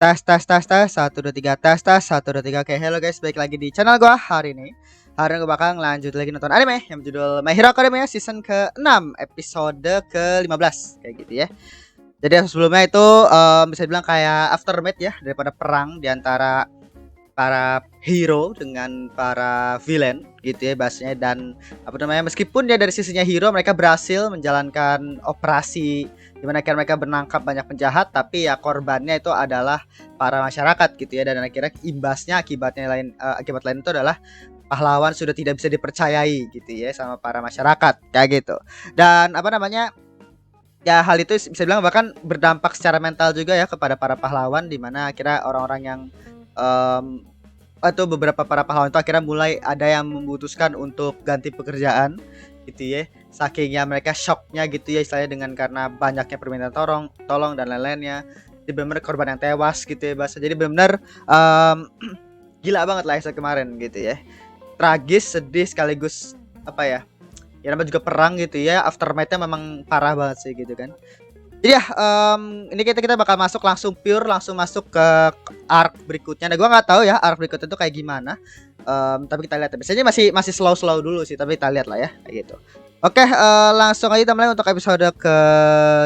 Tes tes tes tes 1 2 3 tes tes 1 2 3. Oke, hello guys, balik lagi di channel gua hari ini. Hari ini gue bakal lanjut lagi nonton anime yang berjudul My Hero Academia season ke-6 episode ke-15 kayak gitu ya. Jadi sebelumnya itu bisa dibilang kayak aftermath ya daripada perang di antara para hero dengan para villain gitu ya bahasanya. Dan apa namanya, meskipun dia dari sisinya hero, mereka berhasil menjalankan operasi dimana akhirnya mereka menangkap banyak penjahat, tapi ya korbannya itu adalah para masyarakat gitu ya. Dan akhirnya imbasnya akibat lain itu adalah pahlawan sudah tidak bisa dipercayai gitu ya sama para masyarakat kayak gitu. Dan apa namanya, ya hal itu bisa bilang bahkan berdampak secara mental juga ya kepada para pahlawan, di mana akhirnya orang-orang yang em, atau beberapa para pahlawan itu akhirnya mulai ada yang memutuskan untuk ganti pekerjaan gitu ya, sakingnya mereka shocknya gitu ya istilahnya, dengan karena banyaknya permintaan tolong dan lain-lainnya. Jadi benar korban yang tewas gitu ya bahasa. Jadi benar gila banget lah episode kemarin gitu ya, tragis, sedih sekaligus apa ya, ya namanya juga perang gitu ya, aftermath-nya memang parah banget sih gitu kan. Jadi ya, ini kita bakal langsung masuk ke arc berikutnya. Nah, gua nggak tahu ya arc berikutnya itu kayak gimana. Tapi kita lihat. Biasanya masih slow dulu sih, tapi kita lihat lah ya kayak gitu. Oke, langsung aja kita mulai untuk episode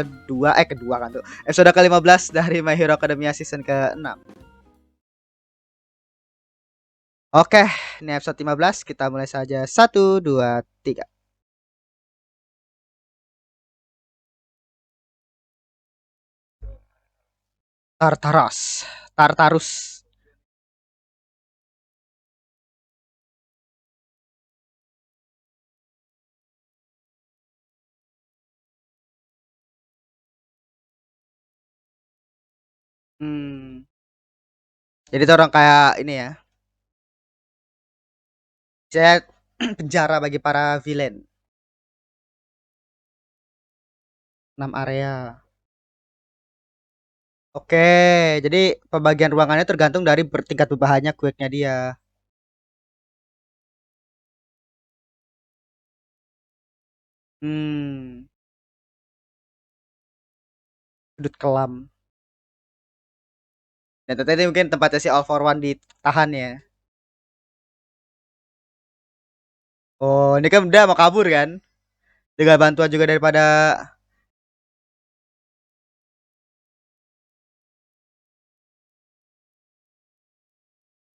kedua kan tuh. Episode ke-15 dari My Hero Academia season ke-6. Oke, ini episode 15, kita mulai saja. 1 2 3. Tartarus. Hmm. Jadi itu orang kayak ini ya. Saya penjara bagi para villain. 6 area. Oke, jadi pembagian ruangannya tergantung dari tingkat berbahayanya quake-nya dia. Hmm, sudut kelam. Dan tadi mungkin tempatnya si All for One ditahan ya. Oh, ini kan udah mau kabur kan? Dengan bantuan juga daripada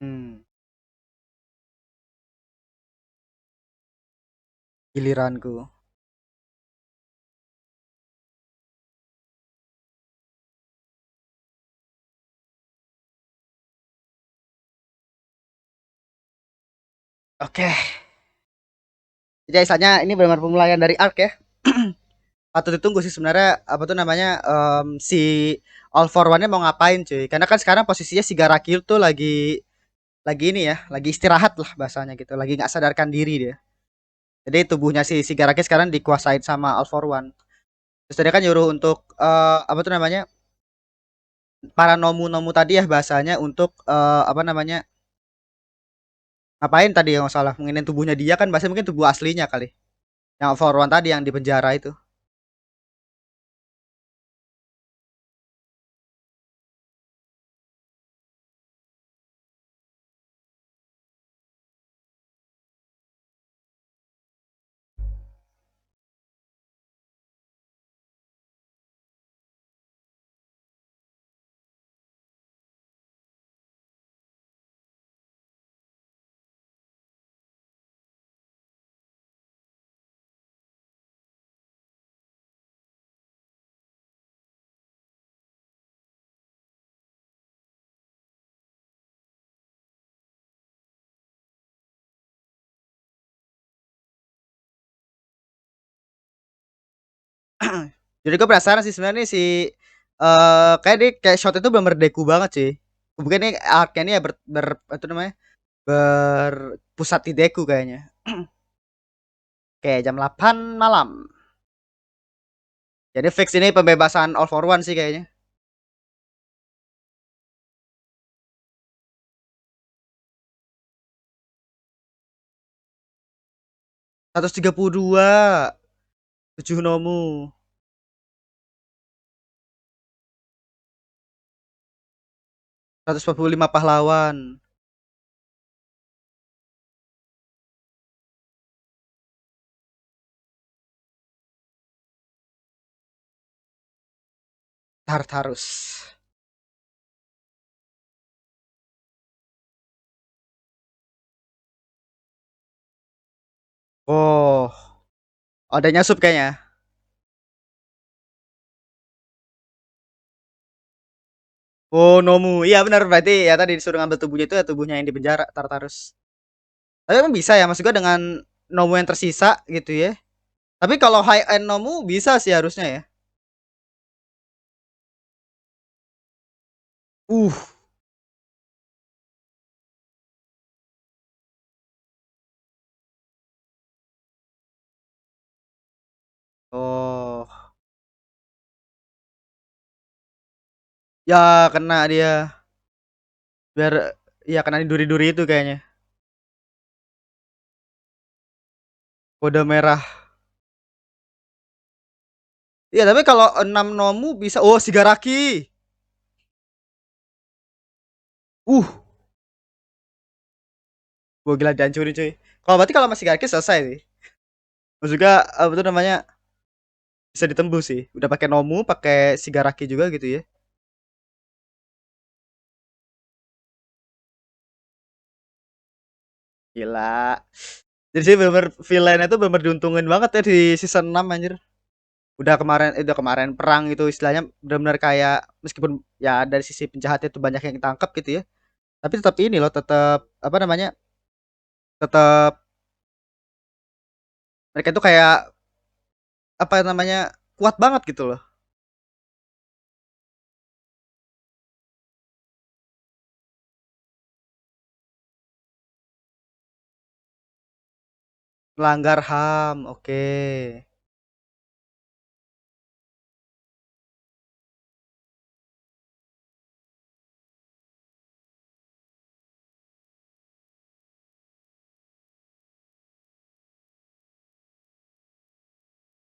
hmm, giliranku. Oke, jadi misalnya ini benar pemulaian dari arc ya. Patut ditunggu sih sebenarnya, apa tuh namanya, si All for One-nya mau ngapain cuy. Karena kan sekarang posisinya si Garaki tuh lagi ini ya, lagi istirahat lah bahasanya gitu, lagi nggak sadarkan diri dia. Jadi tubuhnya si Garaki sekarang dikuasain sama All for One. Terus tadi kan nyuruh untuk apa tuh namanya, para nomu tadi ya bahasanya, untuk apa namanya, ngapain tadi yang salah menginin tubuhnya dia, kan bahasa mungkin tubuh aslinya kali. Yang All for One tadi yang di penjara itu. Jadi gue penasaran sih sebenarnya nih si kayak dia kayak shot itu bener deku banget sih. Mungkin ini arc-nya ini ya apa namanya, berpusat di Deku kayaknya. Oke, jam 8 malam. Jadi fix ini pembebasan All for One sih kayaknya. 132 7 nomu. 145 pahlawan. Tartarus. Oh, ada nyasup kayaknya. Oh, Nomu. Iya benar berarti ya tadi disuruh ngambil tubuhnya itu ya tubuhnya yang di penjara Tartarus. Tapi emang bisa ya maksud gua dengan Nomu yang tersisa gitu ya. Tapi kalau high end Nomu bisa sih harusnya ya. Uh. Oh. Ya kena dia. Biar ya kena di duri-duri itu kayaknya. Kode merah. Iya, tapi kalau 6 Nomu bisa oh Sigaraki. Uh, gua gila dihancurin cuy. Kalau berarti kalau masih Sigaraki selesai sih. Maksudnya apa tuh namanya bisa ditembus sih. Udah pakai Nomu, pakai Sigaraki juga gitu ya. Gila. Jadi sih bener villainnya tuh bener diuntungin banget ya di season 6 anjir. Udah kemarin perang itu istilahnya benar-benar kayak meskipun ya dari sisi penjahatnya itu banyak yang ditangkap gitu ya. Tapi tetap ini loh, tetap apa namanya? Tetap mereka itu kayak apa namanya? Kuat banget gitu loh. Melanggar HAM. Oke.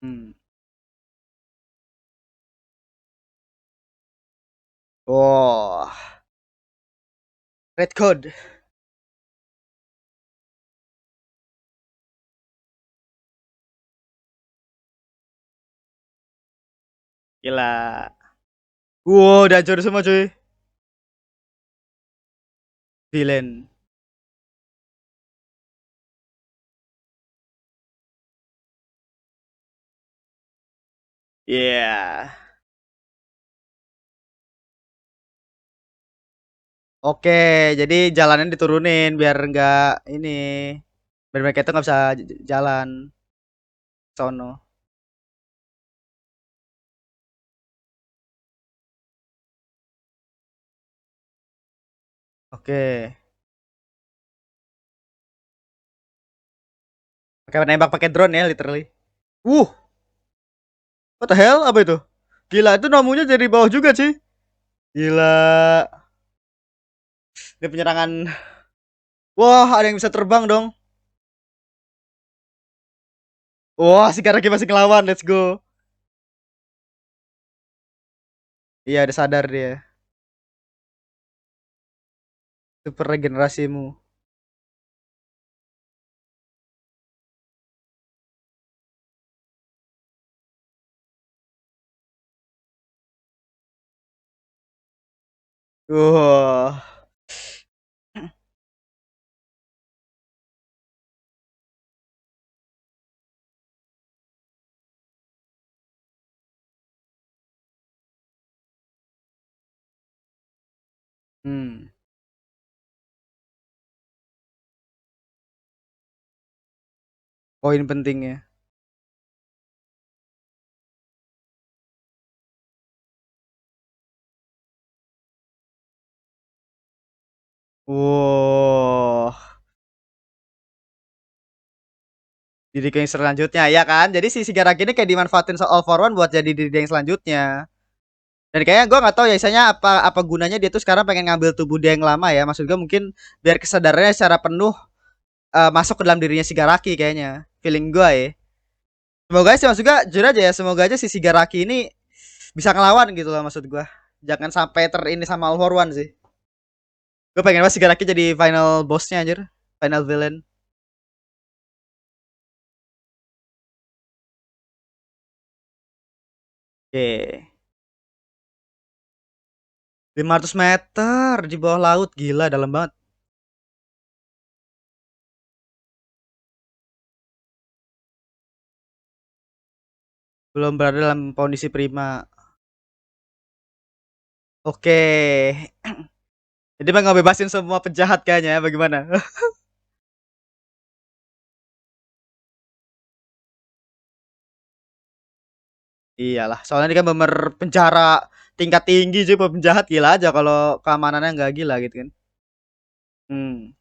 Hmm. Oh, red code. Gila. Wow, udah hancur semua cuy. Villain. Iya. Yeah. Oke, jadi jalannya diturunin biar nggak ini, biar mereka itu nggak bisa jalan sono. Oke, pakai nembak pakai drone ya, literally. Uh, what the hell? Apa itu? Gila, itu namunya jadi bawah juga sih. Gila, ini penyerangan. Wah, ada yang bisa terbang dong. Wah, si Karaki masih ngelawan. Let's go. Iya, udah sadar dia. Super regenerasimu. Wah. Hmm, poin pentingnya. Wah. Jadi yang selanjutnya ya kan. Jadi si Shigaraki ini kayak dimanfaatin All for One buat jadi diri yang selanjutnya. Dan kayaknya gue nggak tahu ya, misalnya apa gunanya dia tuh sekarang pengen ngambil tubuh dia yang lama ya. Maksud gue mungkin biar kesadarannya secara penuh masuk ke dalam dirinya Shigaraki kayaknya. Feeling gue ya. Semoga sih maksud gue jujur aja ya. Semoga aja si Shigaraki ini bisa ngelawan gitu loh maksud gue. Jangan sampai ter ini sama All for One sih. Gue pengen banget Shigaraki jadi final bossnya anjir. Final villain. Oke. 500 meter di bawah laut. Gila, dalam banget. Belum berada dalam kondisi prima. Oke. Jadi bang ngebebasin semua penjahat kayaknya ya, bagaimana? Iyalah, soalnya ini kan bener penjara tingkat tinggi sih penjahat gila aja kalau keamanannya nggak gila gitu kan. Hmm.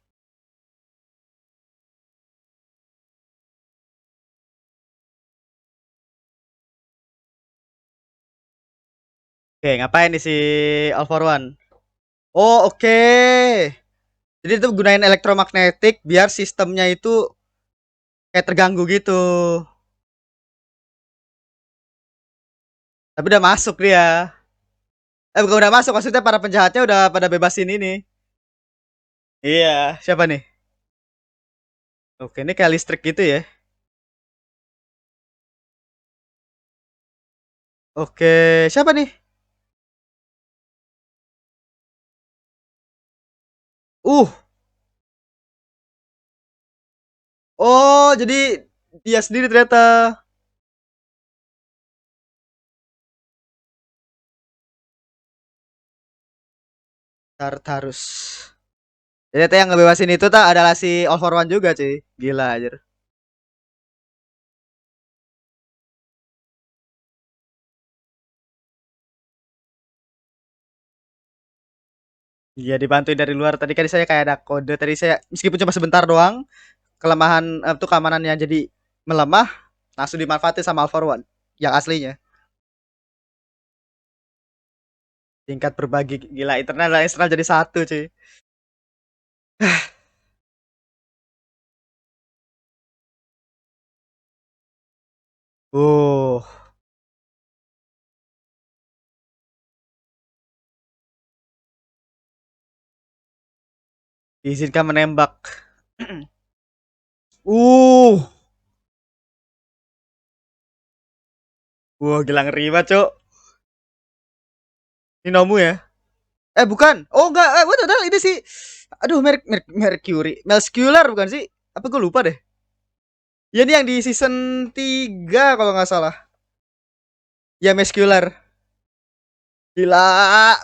Oke, ngapain nih si All for One? Oh, oke. Jadi itu gunain elektromagnetik biar sistemnya itu kayak terganggu gitu. Tapi udah masuk dia. Bukan udah masuk, maksudnya para penjahatnya udah pada bebasin ini. Iya, siapa nih? Oke, ini kayak listrik gitu ya. Oke, siapa nih? Uh, oh, jadi dia sendiri ternyata. Tartarus. Jadi ternyata yang ngebebasin itu tak adalah si All for One juga cuy. Gila aja. Iya dibantuin dari luar. Tadi kan saya kayak ada kode. Tadi saya meskipun cuma sebentar doang, kelemahan tuh keamanannya jadi melemah, langsung dimanfaatin sama All for One yang aslinya. Tingkat berbagi gila internal dan eksternal jadi satu cuy. Uh, diizinkan menembak. Uh, wah gila ngeri banget, Cok. Ini Nomu ya? Bukan. Oh enggak, what the hell, ini sih. Aduh, Mercury. Melscular bukan sih? Apa gue lupa deh. Ya ini yang di season 3 kalau nggak salah. Ya Mescular. Gila,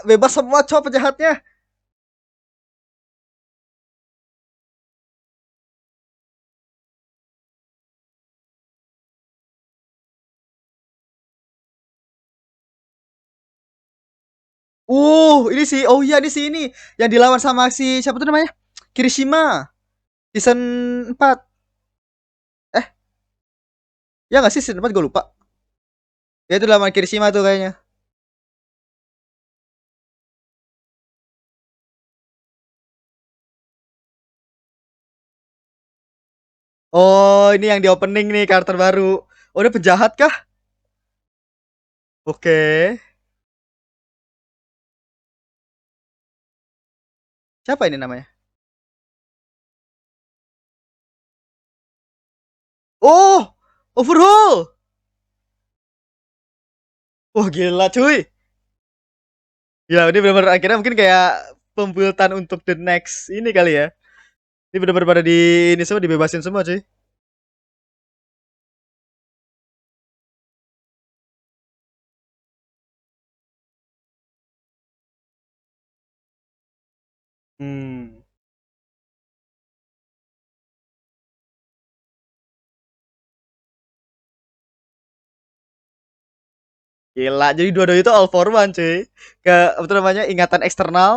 bebas semua cowok penjahatnya. Ini sih. Oh iya, ini sih ini yang dilawan sama si siapa tuh namanya? Kirishima. Season 4. Eh, ya nggak sih season 4 gue lupa. Ya itu lawan Kirishima tuh kayaknya. Oh, ini yang di opening nih karakter baru. Oh, udah penjahat kah? Oke. Siapa ini namanya? Oh, Overhaul. Wah, gila cuy. Ya, ini benar-benar akhirnya mungkin kayak pembuatan untuk the next ini kali ya. Ini benar-benar pada di ini semua dibebasin semua cuy. Hmm. Gila, jadi dua-dua itu all for one cuy. Ke apa tuh namanya? Ingatan eksternal,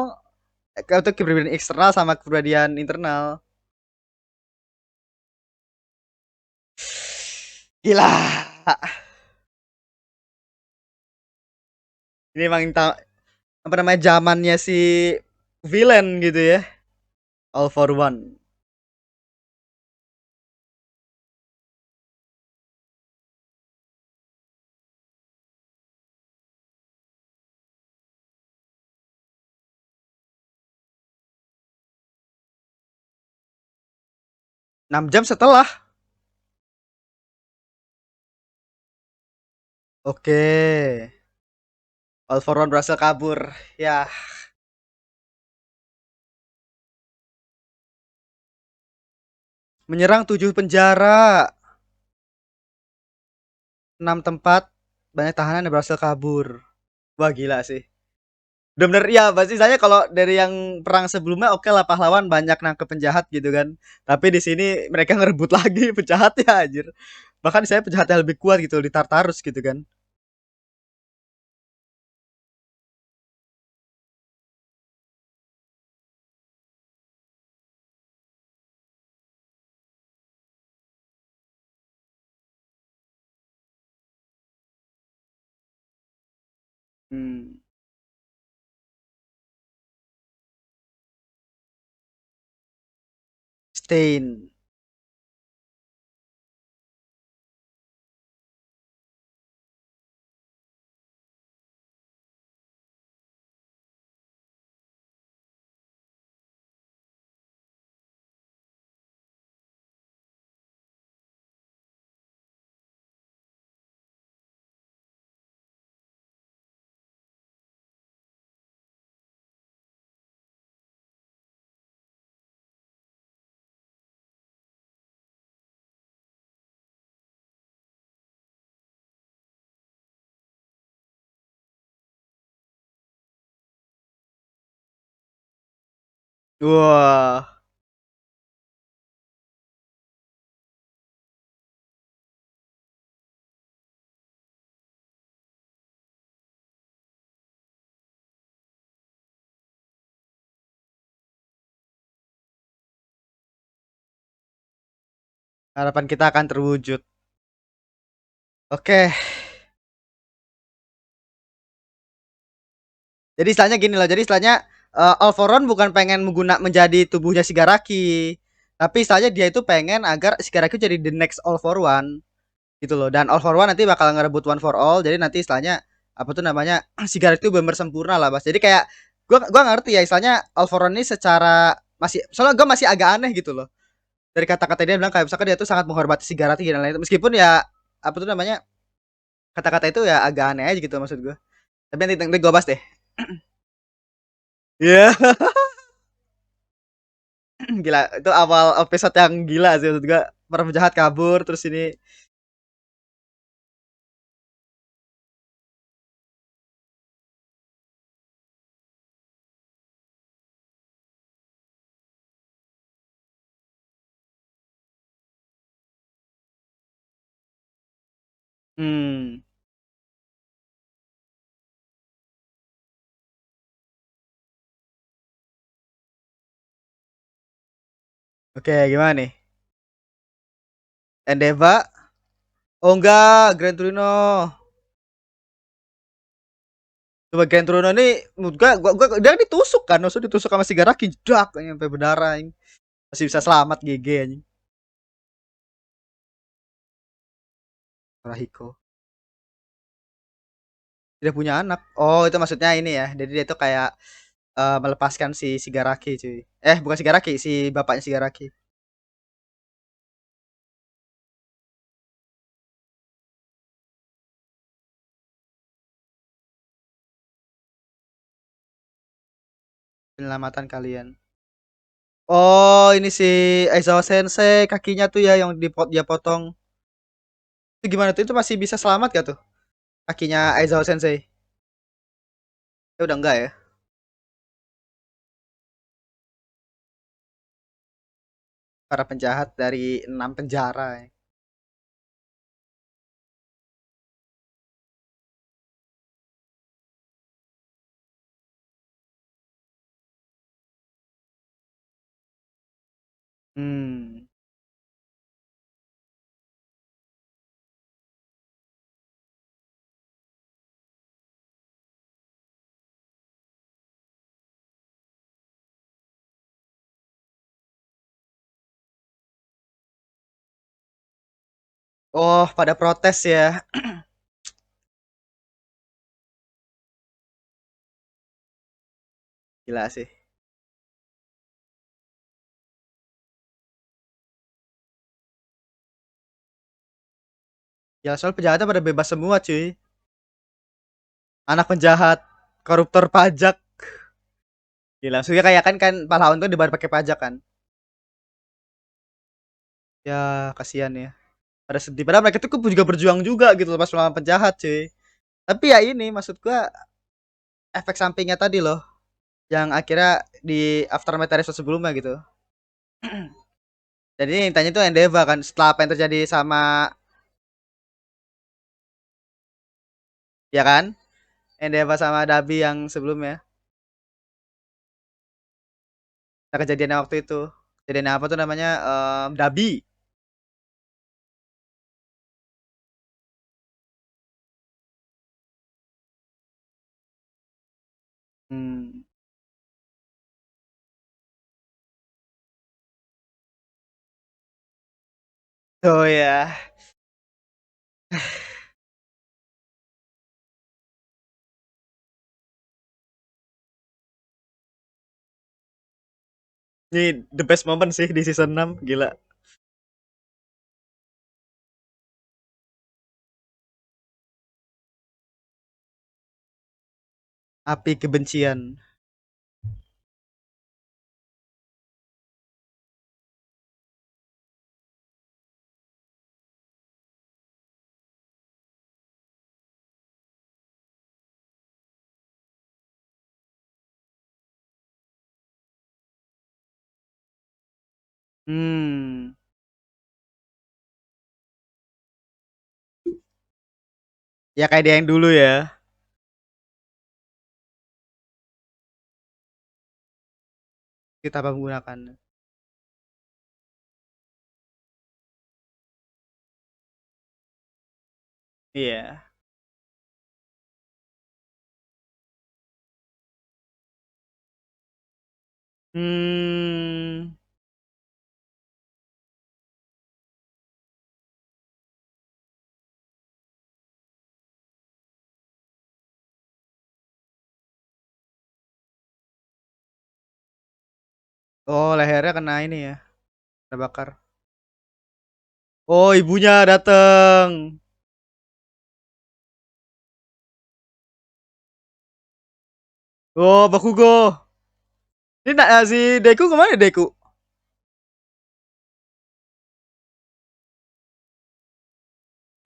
ke untuk kepribadian eksternal sama kepribadian internal. Gila. Ini emang apa namanya zamannya si villain gitu ya. All for one. 6 jam setelah. Oke. All for One berhasil kabur. Ya, menyerang 7 penjara, 6 tempat, banyak tahanan yang berhasil kabur. Wah gila sih. Bener-bener ya pasti saya kalau dari yang perang sebelumnya oke lah pahlawan banyak nangkep penjahat gitu kan. Tapi di sini mereka ngerebut lagi penjahatnya anjir. Bahkan saya penjahatnya lebih kuat gitu di Tartarus gitu kan. Hmm. Stain. Wah, harapan kita akan terwujud. Oke. Jadi istilahnya gini loh. Jadi istilahnya Alforon bukan pengen menjadi tubuhnya Shigaraki. Tapi istilahnya dia itu pengen agar Shigaraki jadi the next All for One gitu loh. Dan All for One nanti bakal ngerebut One for All. Jadi nanti istilahnya apa tuh namanya Shigaraki itu benar sempurna lah, Mas. Jadi kayak gua ngerti ya istilahnya All for One ini secara masih soalnya gue masih agak aneh gitu loh. Dari kata-kata dia bilang kayak misalkan dia tuh sangat menghormati Shigaraki dan lain-lain. Meskipun ya apa tuh namanya kata-kata itu ya agak aneh aja gitu maksud gue. Tapi nanti gue bahas deh. Iya. Yeah. Gila, itu awal episode yang gila sih maksud gua. Para penjahat kabur terus ini hmm. Oke, gimana nih? Endeva? Oh enggak, Grand Torino. Coba Grand Torino ini menurut gua dia ditusuk kan, maksudnya ditusuk sama Shigaraki dak sampai berdarah anjing. Masih bisa selamat GG anjing. Rahiko. Tidak punya anak. Oh, itu maksudnya ini ya. Jadi dia tuh kayak melepaskan si Shigaraki cuy. Bukan Shigaraki, si bapaknya Shigaraki. Penyelamatan kalian. Oh, ini si Aizawa Sensei kakinya tuh ya yang dia potong. Itu gimana tuh? Itu masih bisa selamat gak tuh? Kakinya Aizawa Sensei. Ya udah enggak ya. Para penjahat dari 6 penjara. Ya. Hmm. Oh, pada protes ya. Gila sih. Ya soal penjahatnya pada bebas semua cuy. Anak penjahat, koruptor pajak. Gila, maksudnya kayak kan pahlawan tuh dibayar pakai pajak kan. Ya kasihan ya. Pada sedih. Padahal mereka tuh juga berjuang juga gitu loh pas melawan penjahat cuy. Tapi ya ini maksud gua efek sampingnya tadi loh. Yang akhirnya di aftermath episode sebelumnya gitu. Jadi intinya tuh Endeavor kan setelah apa yang terjadi sama ya kan Endeavor sama Dabi yang sebelumnya. Nah, kejadian waktu itu. Kejadian apa tuh namanya Dabi. Hmm. Oh ya. Ini the best moment sih di season 6 gila. Api kebencian. Hmm. Ya kayak dia yang dulu ya. Kita apa menggunakan. Iya. Hmm. Oh, lehernya kena ini ya. Kena bakar. Oh, ibunya dateng. Oh, Bakugo. Ini si Deku kemana Deku?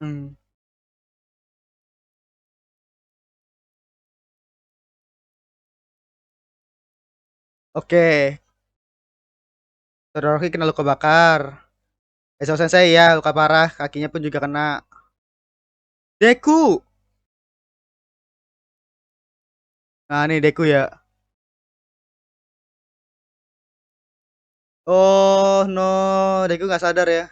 Hmm. Oke. Todoroki kena luka bakar. Eso Sensei ya luka parah. Kakinya pun juga kena. Deku. Nah, nih Deku ya. Oh, no. Deku nggak sadar ya.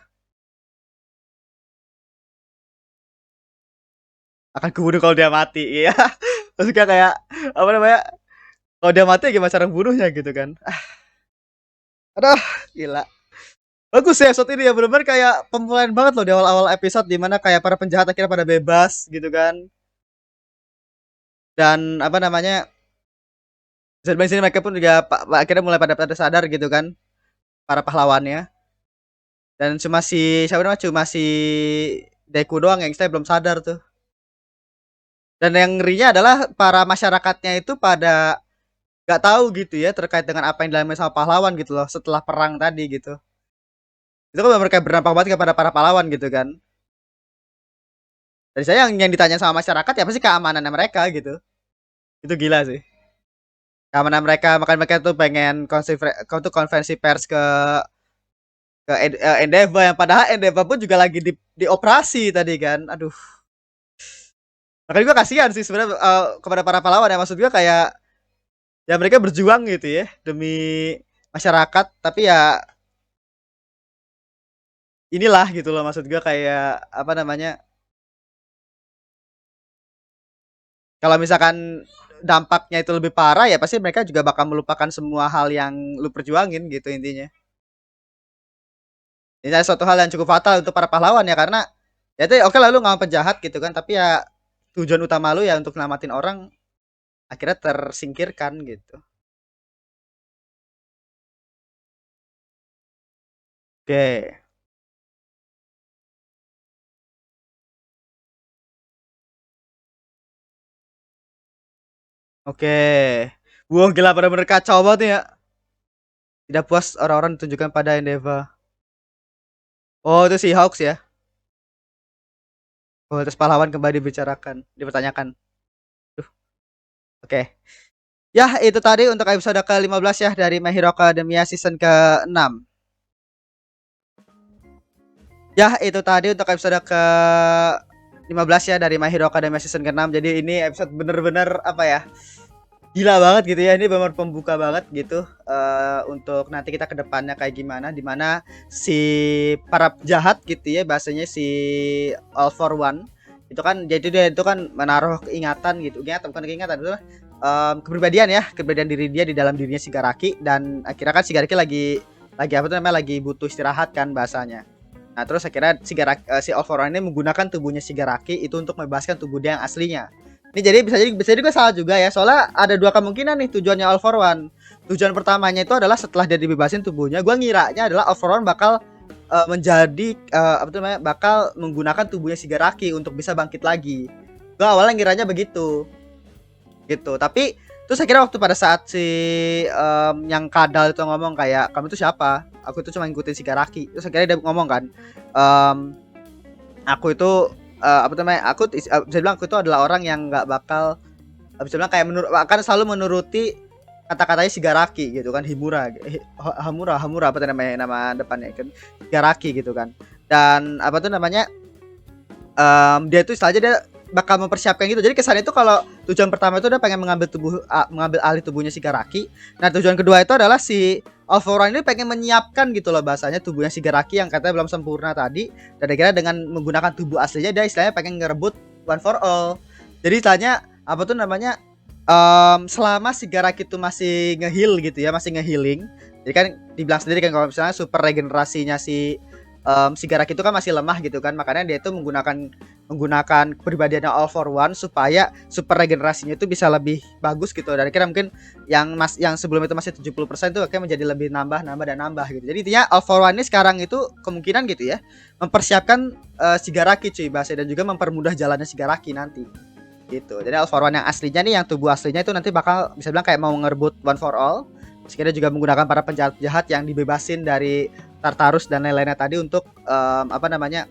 Akan kubunuh kalau dia mati. Iya. Maksudnya kayak apa namanya? Kalau dia mati gimana cara bunuhnya gitu kan. Aduh, gila. Bagus ya episode ini ya benar-benar kayak pemulaian banget loh di awal-awal episode di mana kayak para penjahat akhirnya pada bebas gitu kan. Dan apa namanya? Di sini mereka pun juga akhirnya mulai pada sadar gitu kan para pahlawannya. Dan cuma si siapa namanya? Cuma si Deku doang yang saya belum sadar tuh. Dan yang ngerinya adalah para masyarakatnya itu pada nggak tahu gitu ya terkait dengan apa yang dialami sama pahlawan gitu loh setelah perang tadi gitu. Itu kan mereka berdampak banget kepada para pahlawan gitu kan. Dari saya yang ditanya sama masyarakat ya pasti keamanannya mereka gitu. Itu gila sih. Keamanan mereka makanya mereka tuh pengen konferensi pers ke Endeavor yang padahal Endeavor pun juga lagi di operasi tadi kan. Aduh. Makanya juga kasihan sih sebenarnya kepada para pahlawan ya maksud gue kayak ya mereka berjuang gitu ya demi masyarakat tapi ya inilah gitu loh maksud gue kayak apa namanya kalau misalkan dampaknya itu lebih parah ya pasti mereka juga bakal melupakan semua hal yang lu perjuangin gitu intinya. Ini adalah suatu hal yang cukup fatal untuk para pahlawan ya karena ya itu oke lah lu ngelawan penjahat gitu kan tapi ya tujuan utama lu ya untuk nyelamatin orang akhirnya tersingkirkan gitu. Oke. Oke. Wah, gila bener-bener kacau banget ya. Tidak puas orang-orang ditunjukkan pada Endeavor. Oh, itu si Hawks ya. Oh, terus pahlawan kembali dibicarakan, dipertanyakan. Duh, oke. Ya, itu tadi untuk episode ke-15 ya dari My Hero Academia season ke-6. Ya, itu tadi untuk episode ke-15 ya dari My Hero Academia season ke-6. Jadi ini episode bener-bener apa ya? Gila banget gitu ya, ini benar pembuka banget gitu untuk nanti kita ke depannya kayak gimana, dimana si para jahat gitu ya bahasanya si All for One itu kan, jadi dia itu kan menaruh keingatan gitu, ingatan bukan keingatan itu kepribadian ya, kepribadian diri dia di dalam dirinya Shigaraki, dan akhirnya kan Shigaraki lagi apa tuh namanya, lagi butuh istirahat kan bahasanya. Nah terus akhirnya si All for One ini menggunakan tubuhnya Shigaraki itu untuk membebaskan tubuh dia yang aslinya. Ini jadi bisa jadi gue salah juga ya. Soalnya ada dua kemungkinan nih tujuannya All for One. Tujuan pertamanya itu adalah setelah dia dibebasin tubuhnya, gue ngiranya adalah All for One bakal menjadi apa tuh namanya, bakal menggunakan tubuhnya Shigaraki untuk bisa bangkit lagi. Gue awalnya ngiranya begitu. Gitu. Tapi terus akhirnya waktu pada saat si yang kadal itu ngomong kayak, kamu itu siapa? Aku itu cuma ngikutin Shigaraki. Terus akhirnya dia ngomong kan, um, aku itu apa namanya, aku bisa bilang aku itu adalah orang yang nggak bakal bisa bilang kayak akan selalu menuruti kata-katanya Shigaraki gitu kan, Hamura apa tuh namanya, nama depannya kan Shigaraki gitu kan. Dan apa tuh namanya, dia itu saja dia bakal mempersiapkan gitu. Jadi kesannya itu kalau tujuan pertama itu dia pengen mengambil alih tubuhnya Shigaraki. Nah tujuan kedua itu adalah si Alpha ini pengen menyiapkan gitu loh bahasanya tubuhnya Shigaraki yang katanya belum sempurna tadi. Dan akhirnya dengan menggunakan tubuh aslinya dia istilahnya pengen ngerebut One for All. Jadi istilahnya apa tuh namanya, selama Shigaraki itu masih ngeheal gitu ya, masih ngehealing. Jadi kan dibilang sendiri kan kalau misalnya super regenerasinya si Shigaraki itu kan masih lemah gitu kan, makanya dia itu menggunakan kepribadiannya All for One supaya super regenerasinya itu bisa lebih bagus gitu. Dan kira mungkin yang sebelum itu masih 70% itu akhirnya menjadi lebih nambah dan nambah gitu. Jadi intinya All for One ini sekarang itu kemungkinan gitu ya mempersiapkan Shigaraki cuy bahasa, dan juga mempermudah jalannya Shigaraki nanti gitu. Jadi All for One yang aslinya nih, yang tubuh aslinya itu nanti bakal bisa bilang kayak mau ngerebut One for All. Terus juga menggunakan para penjahat-penjahat yang dibebasin dari Tartarus dan lain-lainnya tadi untuk apa namanya,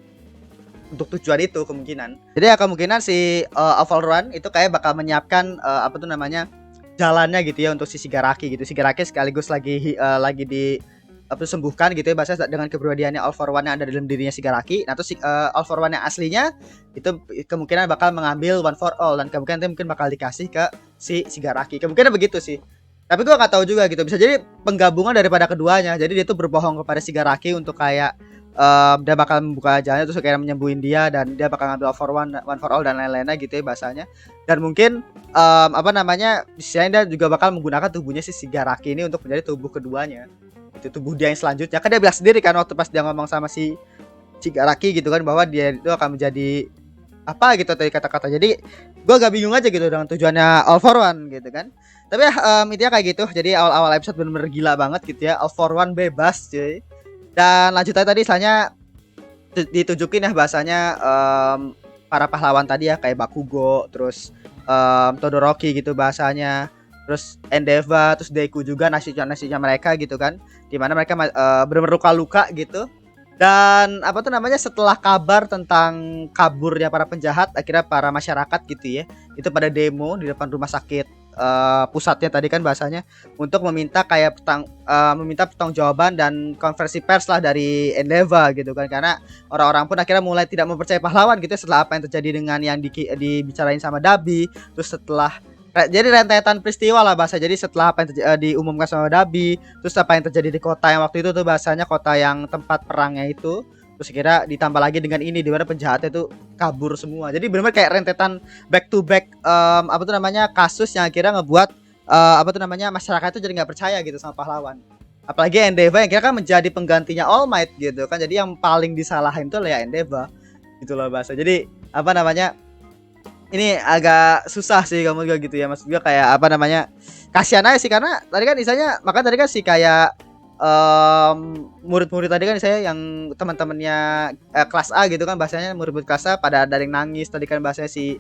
untuk tujuan itu kemungkinan. Jadi ya kemungkinan si All One itu kayak bakal menyiapkan apa tuh namanya, jalannya gitu ya untuk si Shigaraki gitu. Shigaraki sekaligus lagi di apa sembuhkan gitu ya bahasa, dengan kepribadiannya All for One yang ada dalam dirinya Shigaraki. Nah terus All for One yang aslinya itu kemungkinan bakal mengambil One for All, dan kemungkinan itu mungkin bakal dikasih ke si Shigaraki. Kemungkinan begitu sih. Tapi gue nggak tahu juga gitu, bisa jadi penggabungan daripada keduanya. Jadi dia tuh berbohong kepada Shigaraki untuk kayak dia bakal membuka jalannya, terus kayak menyembuhin dia, dan dia bakal ngambil One for All dan lain-lainnya gitu ya bahasanya. Dan mungkin apa namanya, misalnya dia juga bakal menggunakan tubuhnya si Shigaraki ini untuk menjadi tubuh keduanya. Itu tubuh dia yang selanjutnya. Kan dia bilang sendiri kan waktu pas dia ngomong sama si Shigaraki gitu kan, bahwa dia itu akan menjadi apa gitu tadi kata-kata. Jadi gue agak bingung aja gitu dengan tujuannya All for One gitu kan. Tapi ya intinya kayak gitu. Jadi awal-awal episode bener-bener gila banget gitu ya. All for One bebas cuy. Dan lanjut aja tadi misalnya ditunjukin ya bahasanya para pahlawan tadi ya, kayak Bakugo, terus Todoroki gitu bahasanya, terus Endeavor, terus Deku juga, nasibnya mereka gitu kan, dimana mereka bener-bener luka-luka gitu. Dan apa tuh namanya, setelah kabar tentang kaburnya para penjahat, akhirnya para masyarakat gitu ya itu pada demo di depan rumah sakit pusatnya tadi kan bahasanya, untuk meminta kayak meminta pertanggungjawaban dan konversi pers lah dari Endeavor gitu kan, karena orang-orang pun akhirnya mulai tidak mempercayai pahlawan gitu setelah apa yang terjadi dengan yang dibicarain sama Dabi. Terus setelah jadi rentetan peristiwa lah bahasa. Jadi setelah apa yang diumumkan sama Dabi, terus apa yang terjadi di kota yang waktu itu tuh bahasanya, kota yang tempat perangnya itu, terus kira ditambah lagi dengan ini di mana penjahatnya tuh kabur semua. Jadi benar-benar kayak rentetan back to back apa tuh namanya, kasus yang akhirnya ngebuat apa tuh namanya, masyarakat itu jadi nggak percaya gitu sama pahlawan. Apalagi Endeavor yang kira kan menjadi penggantinya All Might gitu kan. Jadi yang paling disalahin tuh ya Endeavor gitu loh bahasa. Jadi apa namanya, ini agak susah sih kamu juga gitu ya, maksud gue kayak apa namanya, kasihan aja sih, karena tadi kan misalnya, maka tadi kan sih kayak murid-murid tadi kan saya yang teman-temannya kelas A gitu kan bahasanya, murid-murid kelas A pada ada yang nangis tadi kan bahasanya, si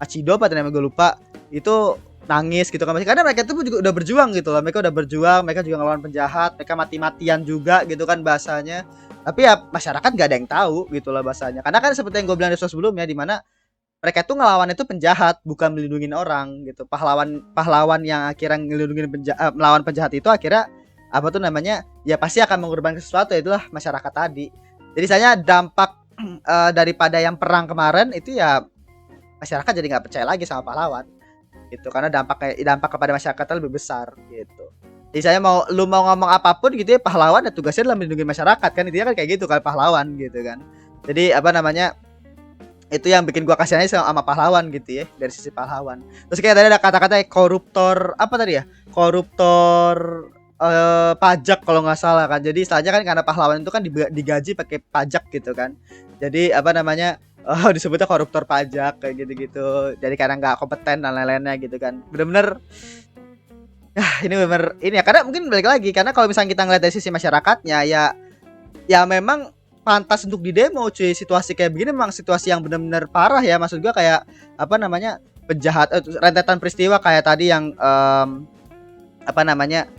Achido apa namanya gue lupa itu, nangis gitu kan, karena mereka tuh juga udah berjuang gitu loh, mereka udah berjuang, mereka juga ngelawan penjahat, mereka mati-matian juga gitu kan bahasanya. Tapi ya masyarakat gak ada yang tahu gitu loh bahasanya, karena kan seperti yang gue bilang di episode sebelumnya, di mana mereka tuh ngelawan itu penjahat, bukan melindungi orang gitu. Pahlawan yang akhirnya melawan penjahat itu akhirnya apa tuh namanya, ya pasti akan mengorbankan sesuatu, itulah masyarakat tadi. Jadi saya dampak daripada yang perang kemarin itu ya masyarakat jadi nggak percaya lagi sama pahlawan gitu, karena dampak kepada masyarakat lebih besar gitu. Jadi saya mau ngomong apapun gitu ya, pahlawan ya tugasnya adalah melindungi masyarakat kan, intinya kan kayak gitu kan pahlawan gitu kan. Jadi apa namanya, itu yang bikin gua kasihannya sama pahlawan gitu ya, dari sisi pahlawan. Terus kayak tadi ada kata-kata koruptor apa tadi ya, koruptor pajak kalau nggak salah kan. Jadi istilahnya kan karena pahlawan itu kan digaji pakai pajak gitu kan, jadi apa namanya, disebutnya koruptor pajak kayak gitu-gitu. Jadi karena nggak kompeten dan lain-lainnya gitu kan. Bener-bener ini bener ini ya, karena mungkin balik lagi, karena kalau misalnya kita ngeliat dari sisi masyarakatnya ya memang pantas untuk didemo cuy. Situasi kayak begini memang situasi yang benar-benar parah ya, maksud gua kayak apa namanya, penjahat rentetan peristiwa kayak tadi yang apa namanya,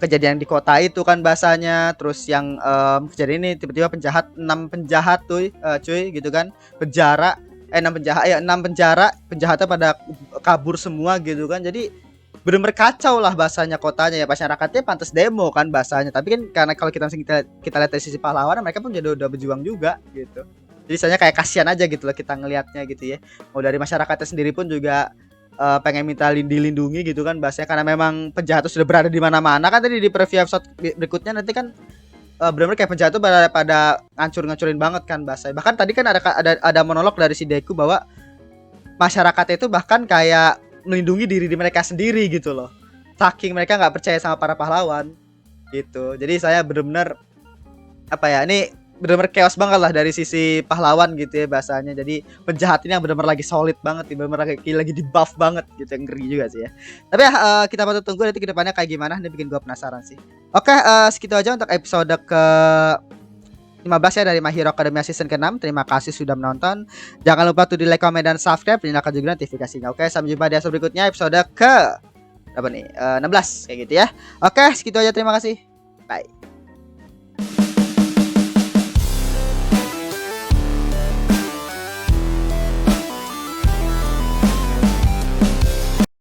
kejadian di kota itu kan bahasanya. Terus yang kejadian ini tiba-tiba 6 penjahat tuh cuy gitu kan, penjara 6 penjahat ya, 6 penjahatnya pada kabur semua gitu kan. Jadi bener-bener kacau lah bahasanya kotanya ya, masyarakatnya pantas demo kan bahasanya. Tapi kan karena kalau kita lihat dari sisi pahlawan, mereka pun jadi udah berjuang juga gitu. Jadi saya kayak kasihan aja gitu loh kita ngelihatnya gitu ya. Mau dari masyarakatnya sendiri pun juga pengen minta dilindungi gitu kan bahasanya, karena memang penjahat itu sudah berada di mana-mana kan. Tadi di preview episode berikutnya nanti kan benar-benar kayak penjahat itu pada ngancur-ngancurin banget kan bahasanya. Bahkan tadi kan ada monolog dari si Deku bahwa masyarakatnya itu bahkan kayak melindungi diri mereka sendiri gitu loh, saking mereka nggak percaya sama para pahlawan gitu. Jadi saya benar-benar apa ya, ini benar-benar chaos banget lah dari sisi pahlawan gitu ya bahasanya. Jadi penjahat ini yang benar-benar lagi solid banget, benar-benar lagi di buff banget gitu, yang ngeri juga sih ya. Tapi ya kita patut tunggu nanti kedepannya kayak gimana, ini bikin gua penasaran sih. Oke, segitu aja untuk episode ke 15 ya dari My Hero Academia season ke-6. Terima kasih sudah menonton. Jangan lupa tuh di like, comment, dan subscribe. Nyalakan juga notifikasinya. Oke, sampai jumpa di episode berikutnya, episode ke berapa nih? 16 kayak gitu ya. Oke, segitu aja. Terima kasih. Bye.